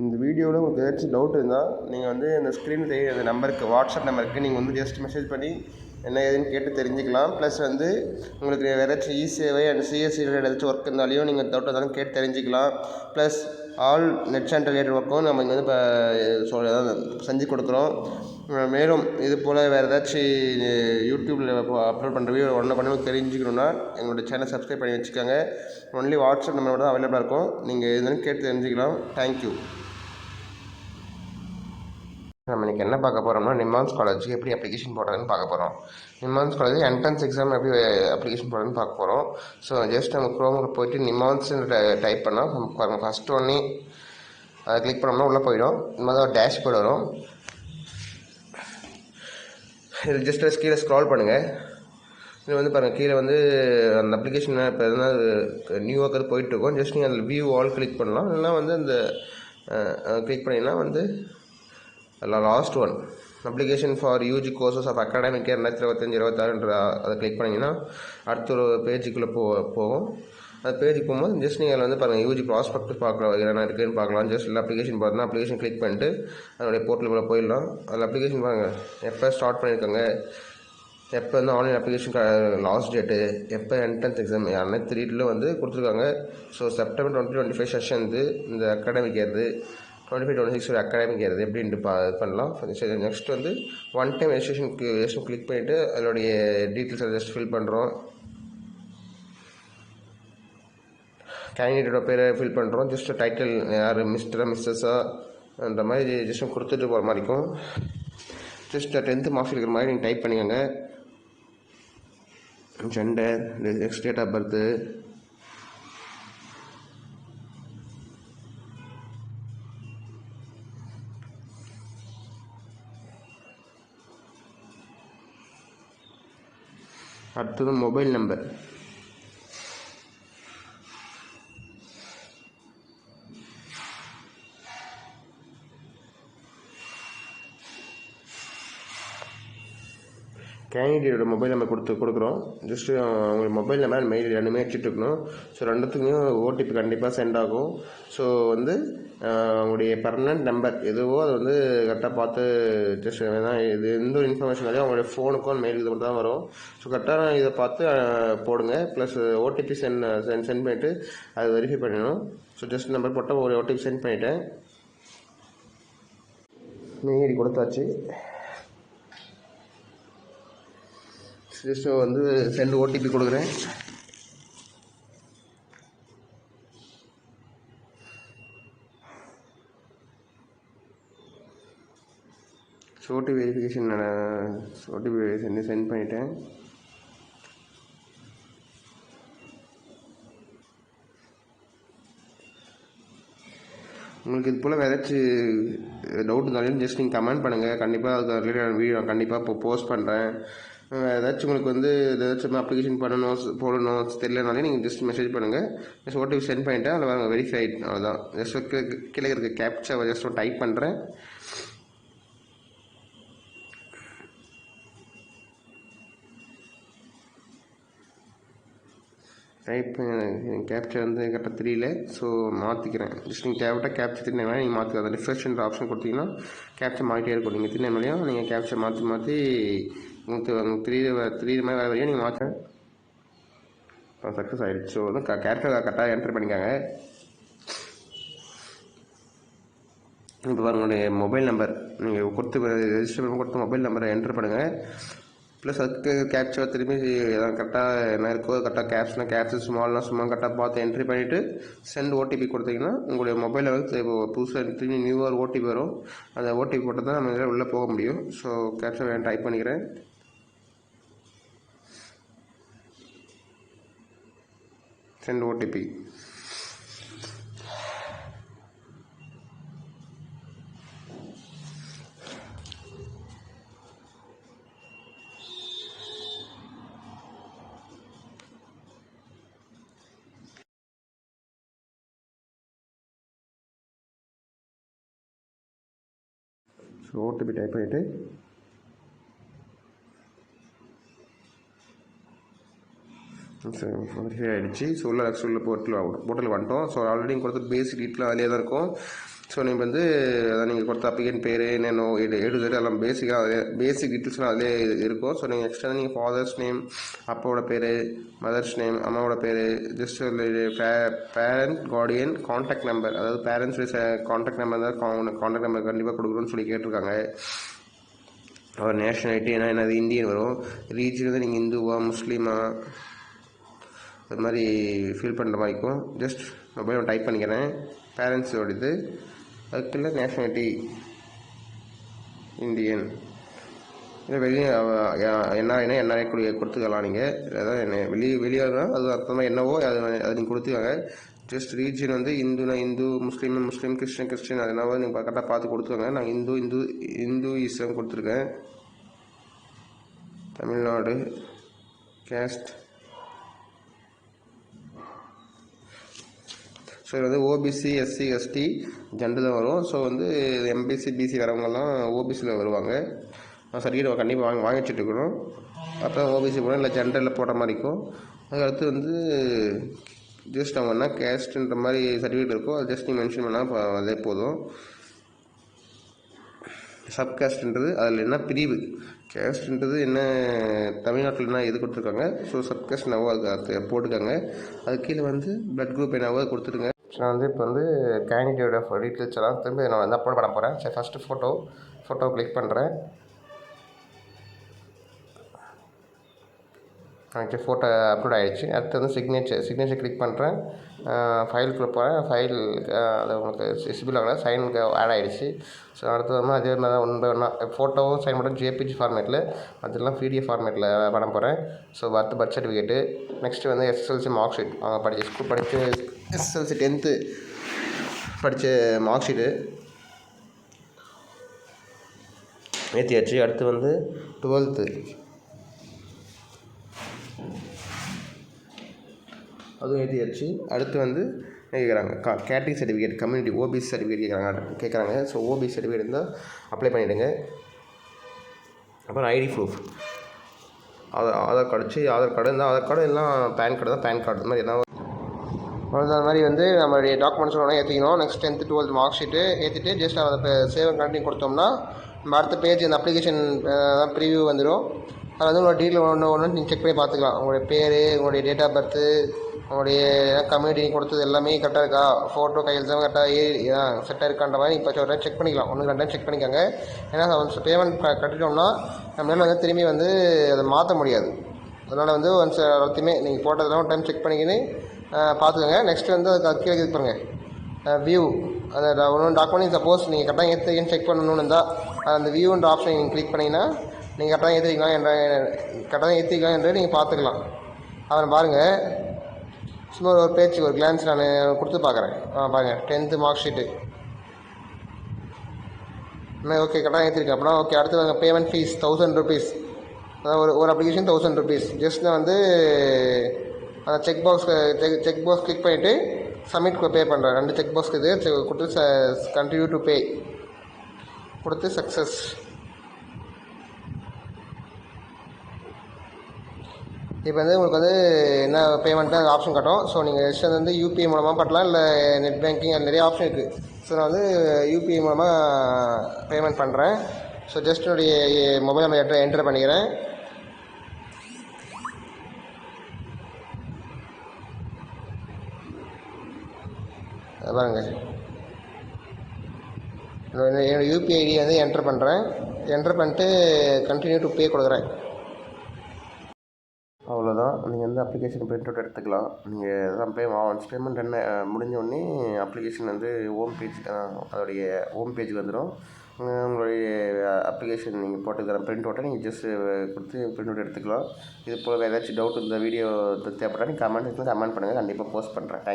இந்த வீடியோவில் உங்களுக்கு ஏதாச்சும் டவுட் இருந்தால் நீங்கள் வந்து இந்த ஸ்க்ரீன் தெரியுற அந்த நம்பருக்கு வாட்ஸ்அப் நம்பருக்கு நீங்கள் வந்து ஜஸ்ட் மெசேஜ் பண்ணி என்ன ஏதுன்னு கேட்டு தெரிஞ்சுக்கலாம். ப்ளஸ் வந்து உங்களுக்கு வேறு ஏதாச்சும் இசேவை அண்ட் சிஎஸ்சி ரிலேட்டட் ஏதாச்சும் ஒர்க் இருந்தாலையும் நீங்கள் டவுட் இருந்தாலும் கேட்டு தெரிஞ்சுக்கலாம். Plus all net centre related ஒர்க்கும் நம்ம இங்கே வந்து இப்போ செஞ்சு கொடுக்குறோம். மேலும் இது போல் வேறு ஏதாச்சும் யூடியூப்பில் அப்லோட் பண்ணுற வீடியோ ஒன்று பண்ணி தெரிஞ்சுக்கணுன்னா எங்களோட சேனல் சப்ஸ்கிரைப் பண்ணி வச்சுக்கோங்க. ஒன்லி வாட்ஸ்அப் நம்பர் தான் அவைலபிளாக இருக்கும். நீங்கள் எதுன்னு கேட்டு தெரிஞ்சுக்கலாம். தேங்க்யூ. நம்ம இன்றைக்கி என்ன பார்க்க போகிறோம்னா நிம்மான்ஸ் காலேஜுக்கு எப்படி அப்ளிகேஷன் போடுறதுன்னு பார்க்க போகிறோம். நிம்மான்ஸ் காலேஜ் என்ட்ரன்ஸ் எக்ஸாம் எப்படி அப்ளிகேஷன் போடுறதுன்னு பார்க்க போகிறோம். ஸோ ஜஸ்ட் நம்ம குரோமுக்கு போய்ட்டு நிம்மான்ஸ்னு டைப் பண்ணால் பாருங்கள், ஃபஸ்ட்டு ஒன்றே அதை கிளிக் பண்ணோம்னா உள்ளே போயிடும். இந்த மாதிரி ஒரு டேஷ்போர்டு வரும். இது ஜஸ்ட் கீழே ஸ்க்ரால் பண்ணுங்கள். இது வந்து பாருங்கள், கீழே வந்து அந்த அப்ளிகேஷன் இப்போ எதுனா நியூவாக போயிட்டுருக்கோம். ஜஸ்ட் நீங்கள் அதில் வியூ ஆல் கிளிக் பண்ணலாம். இல்லைனா வந்து அந்த கிளிக் பண்ணிங்கன்னா வந்து last one application for UG courses of academic year 2025-26 அதை கிளிக் பண்ணிங்கன்னா அடுத்த ஒரு பேஜுக்குள்ளே போகும். அந்த பேஜுக்கு போகும்போது ஜஸ்ட் நீங்கள் அதில் வந்து பாருங்கள், யூஜி ப்ராஸ்பெக்ட் பார்க்கலாம், என்ன இருக்குதுன்னு பார்க்கலாம். ஜஸ்ட் இல்லை அப்ளிகேஷன் பார்த்தீங்கன்னா அப்ளிகேஷன் கிளிக் பண்ணிட்டு அதனுடைய போர்ட்டலுக்குள்ளே போயிடலாம். அதில் அப்ளிகேஷன் பாருங்கள், எப்போ ஸ்டார்ட் பண்ணியிருக்காங்க, எப்போ வந்து ஆன்லைன் அப்ளிகேஷன் லாஸ்ட் டேட்டு, எப்போ என்ட்ரன்ஸ் எக்ஸாம் அனைத்து ரீட்டிலும் வந்து கொடுத்துருக்காங்க. ஸோ செப்டம்பர் 2025 செஷன் இந்த அகாடமிக் இயர் 25-26 ஒரு அகாடமிக் இயர் எப்படின்ட்டு இது பண்ணலாம். சரி, நெக்ஸ்ட் வந்து ஒன் டைம் ரெஜிஸ்ட்ரேஷன் கிளிக் பண்ணிவிட்டு அதோடைய டீட்டெயில்ஸை ஜஸ்ட் ஃபில் பண்ணுறோம். கேண்டிடேட்டோட பேரை ஃபில் பண்ணுறோம். ஜஸ்ட் டைட்டில் யார், மிஸ்டரா மிஸ்ஸஸா அந்த மாதிரி ஜஸ்ட் கொடுத்துட்டு போகிற மாதிரி இருக்கும். ஜஸ்ட் 10th மார்க்ஸ் இருக்கிற மாதிரி நீங்கள் டைப் பண்ணிக்கோங்க. Gender, next date of birth, அடுத்தது மொபைல் நம்பர், கேண்டிடேட்டோட மொபைல் நம்பர் கொடுக்குறோம். ஜஸ்ட்டு உங்களுக்கு மொபைல் நம்பர் மெயில் ரெண்டுமே வச்சுட்டுருக்கணும். ஸோ ரெண்டுத்துக்கும் ஓடிபி கண்டிப்பாக சென்ட் ஆகும். ஸோ வந்து உங்களுடைய பர்மனெண்ட் நம்பர் எதுவோ அதை வந்து கரெக்டாக பார்த்து ஜஸ்ட் வேணால் இது எந்த ஒரு இன்ஃபர்மேஷனாலே அவங்களுடைய ஃபோனுக்கும் மெயிலுக்கு மட்டும் தான் வரும். ஸோ கரெக்டாக இதை பார்த்து போடுங்க. ப்ளஸ் ஓடிபி சென்ட் பண்ணிவிட்டு அதை வெரிஃபை பண்ணணும். ஸோ ஜஸ்ட் நம்பர் போட்டால் ஒரு ஓடிபி சென்ட் பண்ணிவிட்டேன். மெயில் ஐடி கொடுத்தாச்சு. ஜஸ்ட் வந்து சென்ட் ஓடிபி கொடுக்குறேன். ஓடிபி வெரிஃபிகேஷன் சென்ட் பண்ணிட்டேன். உங்களுக்கு இது போல் வேறு ஏதாச்சும் டவுட் இருந்தாலும் ஜஸ்ட் நீங்கள் கமெண்ட் பண்ணுங்கள். கண்டிப்பாக அதுக்கு ரிலேட்டடான வீடியோ நான் கண்டிப்பாக இப்போ போஸ்ட் பண்ணுறேன். ஏதாச்சும் உங்களுக்கு வந்து ஏதாச்சும் அப்ளிகேஷன் போடணும் தெரியலனாலே நீங்கள் ஜஸ்ட் மெசேஜ் பண்ணுங்கள். ஜஸ்ட் ஓடிபி சென்ட் பண்ணிவிட்டேன். அதில் வாங்க வெரிஃபை ஆகிட்டு அவ்வளோதான். ஜஸ்ட் கீழே இருக்க கேப்ச்சா ஜஸ்ட் டைப் பண்ணுறேன். கேப்ச்சர் வந்து கரெக்டாக தெரியல, ஸோ மாற்றிக்கிறேன். ஜஸ்ட் நீங்கள் தேவைப்பட்டால் கேப்ச்சர் திருநெல்வேலி நீங்கள் மாற்றிக்கலாம். அந்த ரிஃப்ரெஷ்ன்ற ஆப்ஷன் கொடுத்தீங்கன்னா கேப்ச்சர் மாற்றிட்டே இருக்கும். நீங்கள் திருநெல்வேலியும் நீங்கள் கேப்ச்சர் மாற்றி உங்களுக்கு த்ரீ மாதிரி வேறு வரையும் நீங்கள் மாற்ற சக்ஸஸ் ஆகிடுச்சு. ஸோ வந்து கேப்ச்சர் கரெக்டாக என்டர் பண்ணிக்காங்க. இப்போ உங்களுடைய மொபைல் நம்பர் நீங்கள் ரெஜிஸ்டர் பண்ணி கொடுத்த மொபைல் நம்பரை என்டர் பண்ணுங்கள். ப்ளஸ் அதுக்கு கேப்ச்சர் திரும்பி கரெக்டாக என்ன இருக்கோ கரெக்டாக கேப்ஸ் சும்மா கரெக்டாக பார்த்து என்ட்ரி பண்ணிவிட்டு சென்ட் ஓடிபி கொடுத்தீங்கன்னா உங்களுடைய மொபைலில் வந்து இப்போ புதுசாக திரும்பி நியூவாக ஓடிபி வரும். அந்த ஓடிபி போட்டால் தான் நம்ம உள்ளே போக முடியும். ஸோ கேப்ச்சர் டைப் பண்ணிக்கிறேன். Send OTP. So OTP type பண்ணிவிட்டு வெரிஃபை ஆகிடுச்சு. ஸோ உள்ள போர்ட்டல் வந்துட்டோம். ஸோ ஆல்ரெடி கொடுத்த பேசிக் டீட்டெயில் அதிலே தான் இருக்கும். ஸோ நீங்கள் வந்து அதான் நீங்கள் கொடுத்த அப்ளிகேஷன் பேர் என்னென்ன எடுத்து எல்லாம் பேசிக்காக பேசிக் டீட்டெயில்ஸ்லாம் அதிலே இருக்கும். ஸோ நீங்கள் எக்ஸ்ட்ரா நீங்கள் ஃபாதர்ஸ் நேம், அப்பாவோட பேர், மதர்ஸ் நேம், அம்மாவோட பேர், just parent, Guardian, contact number, அதாவது பேரண்ட்ஸுடைய காண்டாக்ட் நம்பர் தான் காண்டாக்ட் நம்பர் கண்டிப்பாக கொடுக்கணும்னு சொல்லி கேட்டிருக்காங்க. அவர் நேஷனாலிட்டி என்னது இந்தியன் வரும். ரீஜன் வந்து நீங்கள் இந்துவா முஸ்லீமா அது மாதிரி ஃபீல் பண்ணுற மாதிரி இருக்கும். ஜஸ்ட் மொபைல் டைப் பண்ணிக்கிறேன் பேரண்ட்ஸோடது. அதுக்குள்ள நேஷனாலிட்டி இந்தியன், இல்லை வெளியே என்ஆர்ஐ கொடுத்துக்கலாம். நீங்கள் அதான் என்ன வெளியாகனா அது அர்த்தமாக என்னவோ அதை நீங்கள் கொடுத்துக்காங்க. ஜஸ்ட் ரீஜன் வந்து இந்துனா இந்து, முஸ்லீம், கிறிஸ்டின் அது என்னவோ நீங்கள் கரெக்டாக பார்த்து கொடுத்துக்கோங்க. நான் இந்துயிசம் கொடுத்துருக்கேன். தமிழ்நாடு கேஸ்ட். ஸோ இது வந்து ஓபிசி, எஸ்சி, எஸ்டி ஜென்ரல் தான் வரும். ஸோ வந்து எம்பிசி, பிசி வரவங்கெல்லாம் ஓபிசியில் வருவாங்க. சர்டிஃபிகேட் கண்டிப்பாக வாங்கி வச்சுட்டுருக்கணும். அப்புறம் ஓபிசி போனால் இல்லை ஜென்ரலில் போடுற மாதிரி இருக்கும். அதுக்கடுத்து வந்து ஜஸ்ட் அவங்க என்ன கேஸ்ட்டுன்ற மாதிரி சர்டிஃபிகேட் இருக்கோ அது ஜஸ்ட் நீங்கள் மென்ஷன் பண்ணால் அதே போதும். சப்காஸ்ட்ன்றது அதில் என்ன பிரிவு, கேஸ்ட்ன்றது என்ன தமிழ்நாட்டில் என்ன எது கொடுத்துருக்காங்க. ஸோ சப்காஸ்ட் என்னவோ அது போட்டுக்காங்க. அது கீழே வந்து பிளட் குரூப் என்னவோ அது கொடுத்துருங்க. நான் வந்து இப்போ வந்து கேண்டிடேட்டோட டீட்டெயில்ஸ் எல்லாம் திரும்பி நான் வந்து அப்லோட் பண்ண போகிறேன். சரி, ஃபஸ்ட்டு ஃபோட்டோ கிளிக் பண்ணுறேன். எனக்கு ஃபோட்டோ அப்லோட் ஆகிடுச்சு. அடுத்து வந்து சிக்னேச்சர் கிளிக் பண்ணுறேன். ஃபைலுக்குள்ளே போகிறேன். ஃபைல் அது உங்களுக்கு விசிபிள் ஆகலை, சைனுக்கு ஆட் ஆகிடுச்சு. ஸோ அடுத்து வந்து அதே மாதிரி ஒன் பை ஒன்னாக ஃபோட்டோவும் சைன் மட்டும் ஜேபிஜி ஃபார்மேட்டில், அதெல்லாம் பிடிஎஃப் ஃபார்மேட்டில் பண்ண போகிறேன். ஸோ பர்த் சர்டிஃபிகேட்டு, நெக்ஸ்ட்டு வந்து எஸ்எஸ்எல்சி மார்க் ஷீட், அவங்க ஸ்கூல் படித்து எஸ்எஸ்எல்சி 10th படித்த மார்க் ஷீட்டு ஏற்றியாச்சு. அடுத்து வந்து 12th அதுவும் ஏற்றியாச்சு. அடுத்து வந்து கேட்குறாங்க catering certificate, community OBC certificate கேட்குறாங்க. ஸோ ஓபிசி சர்டிஃபிகேட் இருந்தால் அப்ளை பண்ணிவிடுங்க. அப்புறம் ஐடி ப்ரூஃப், ஆதார் கார்டு இருந்தால் ஆதார் கார்டு, எல்லாம் பேன் கார்டு தான் பேன் கார்டு, இந்த மாதிரி என்ன அந்த மாதிரி வந்து நம்மளுடைய டாக்குமெண்ட்ஸ் ஒன்று ஏற்றிக்கணும். Next 10th 12th mark sheet ஏற்றிட்டு ஜஸ்ட் அதை சேவ் அண்ட் கண்டினியூ கொடுத்தோம்னா நம்ம அடுத்த பேஜ் அந்த அப்ளிகேஷன் தான் ப்ரிவியூ வந்துடும். அது வந்து உங்களோட டீட்டெயில் ஒன்று நீங்கள் செக் பண்ணி பார்த்துக்கலாம். உங்களுடைய பேர், உங்களுடைய டேட் ஆஃப் பர்த்து, உங்களுடைய கம்யூனிட்டி கொடுத்தது எல்லாமே கரெக்டாக இருக்கா, ஃபோட்டோ கையெழுத்து கரெக்டாக செட்டாக இருக்கான்ற மாதிரி இப்போ ஒரு டைம் செக் பண்ணிக்கலாம். 1 2 செக் பண்ணிக்கோங்க. ஏன்னா பேமெண்ட் கட்டிட்டோம்னா நம்மளால் வந்து திரும்பி வந்து அதை மாற்ற முடியாது. அதனால் வந்து ஒன்ஸ் எல்லாத்தையுமே நீங்கள் போட்டதெல்லாம் ஒரு டைம் செக் பண்ணிக்கின்னு பார்த்துக்கோங்க. நெக்ஸ்ட்டு வந்து அதுக்கு கீழே இது பாருங்கள் வியூ, அந்த ஒன்று டாக்குமெண்ட் சப்போஸ் நீங்கள் கரெக்டாக ஏற்றுக்கன்னு செக் பண்ணணும்னு இருந்தால் அந்த வியூன்ற ஆப்ஷன் நீங்கள் கிளிக் பண்ணிங்கன்னா நீங்கள் கரெக்டாக ஏற்றிக்கலாம் என்று நீங்கள் பார்த்துக்கலாம். அதை பாருங்கள், சும்மா ஒரு பேச்சு ஒரு கிளான்ஸ் நான் கொடுத்து பார்க்குறேன். பாருங்கள் 10th மார்க் ஷீட்டு ஓகே கரெக்டாக ஏற்றிருக்கேன். அப்படின்னா ஓகே. அடுத்து பேமெண்ட் ஃபீஸ் 1000 rupees, அதாவது ஒரு அப்ளிகேஷன் 1000 rupees. ஜஸ்ட் நான் வந்து அந்த செக் பாக்ஸ் கிளிக் பண்ணிவிட்டு சப்மிட் பே பண்ணுறேன். 2 செக் பாக்ஸ் இது கொடுத்து கண்டினியூ டு பே கொடுத்து சக்ஸஸ். இப்போ வந்து உங்களுக்கு வந்து என்ன பேமெண்ட்டு அது ஆப்ஷன் காட்டும். ஸோ நீங்கள் ஜஸ்ட் வந்து யூபிஐ மூலமாக பண்ணலாம், இல்லை நெட் பேங்கிங், அது நிறைய ஆப்ஷன் இருக்குது. ஸோ நான் வந்து யூபிஐ மூலமாக பேமெண்ட் பண்ணுறேன். ஸோ ஜஸ்ட் என்னுடைய மொபைல் நம்பர் என்டர் பண்ணிக்கிறேன். பாருங்க, என்னோடய யூபிஐ ஐடி வந்து என்டர் பண்ணுறேன். என்டர் பண்ணிட்டு கண்டினியூ டு பே கொடுக்குறேன். அவ்வளோதான். நீங்கள் வந்து அப்ளிகேஷன் பிரிண்ட் அவுட் எடுத்துக்கலாம். நீங்கள் தான் ஒன்ஸ் பேமெண்ட் என்ன முடிஞ்சோடனே அப்ளிகேஷன் வந்து அதோடைய ஹோம் பேஜுக்கு வந்துடும். உங்களுடைய அப்ளிகேஷன் நீங்கள் போட்டுக்கிற பிரிண்ட் அவுட்டை நீங்கள் ஜஸ்ட் கொடுத்து பிரிண்ட் அவுட் எடுத்துக்கலாம். இது போல் ஏதாச்சும் டவுட் இந்த வீடியோ தேவைப்பட்டா நீங்கள் கமெண்ட் பண்ணுங்கள், கண்டிப்பாக போஸ்ட் பண்ணுறேன். தேங்க்யூ.